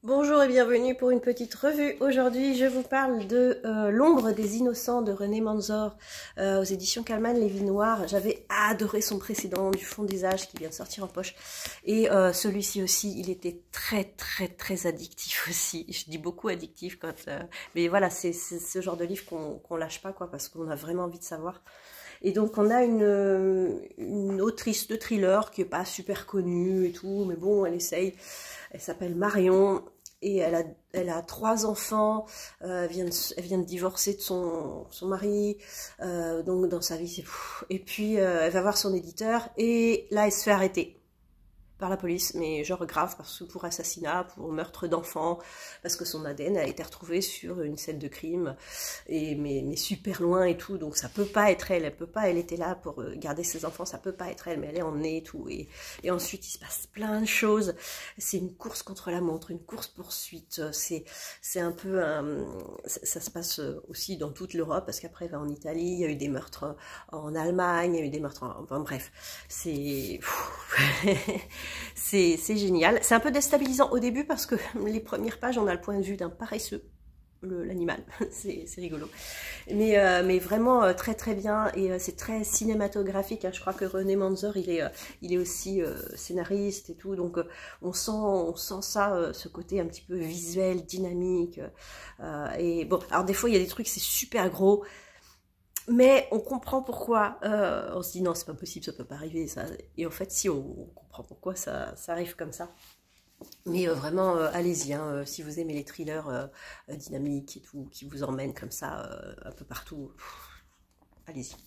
Bonjour et bienvenue pour une petite revue. Aujourd'hui, je vous parle de L'ombre des innocents de René Manzor aux éditions Kallmann Lévy Noir. J'avais adoré son précédent Du fond des âges qui vient de sortir en poche. Et celui-ci aussi, il était très addictif aussi. Je dis beaucoup addictif quand... mais voilà, c'est ce genre de livre qu'on lâche pas, quoi, parce qu'on a vraiment envie de savoir. Et donc on a une autrice de thriller qui est pas super connue et tout, mais bon, elle essaye. Elle s'appelle Marion et elle a 3 enfants. Elle vient de divorcer de son mari. Donc dans sa vie, c'est fou. Et puis elle va voir son éditeur et là elle se fait arrêter par la police, mais genre grave, parce que pour assassinat, pour meurtre d'enfant, parce que son ADN a été retrouvé sur une scène de crime, mais super loin et tout, donc ça peut pas être elle, elle était là pour garder ses enfants, ça peut pas être elle, mais elle est emmenée et tout, et ensuite il se passe plein de choses, c'est une course contre la montre, une course-poursuite, c'est un peu ça se passe aussi dans toute l'Europe, parce qu'après elle va en Italie, il y a eu des meurtres en Allemagne, il y a eu des meurtres enfin bref, c'est... C'est génial. C'est un peu déstabilisant au début parce que les premières pages, on a le point de vue d'un paresseux, l'animal. C'est rigolo. Mais vraiment très bien et c'est très cinématographique. Hein. Je crois que René Manzor, il est aussi scénariste et tout. Donc on sent ça, ce côté un petit peu visuel, dynamique. Et bon, alors des fois, il y a des trucs, c'est super gros. Mais on comprend pourquoi, on se dit non c'est pas possible, ça peut pas arriver, ça. Et en fait si on comprend pourquoi ça arrive comme ça. Mais vraiment allez-y, hein, si vous aimez les thrillers dynamiques et tout, qui vous emmènent comme ça un peu partout, allez-y.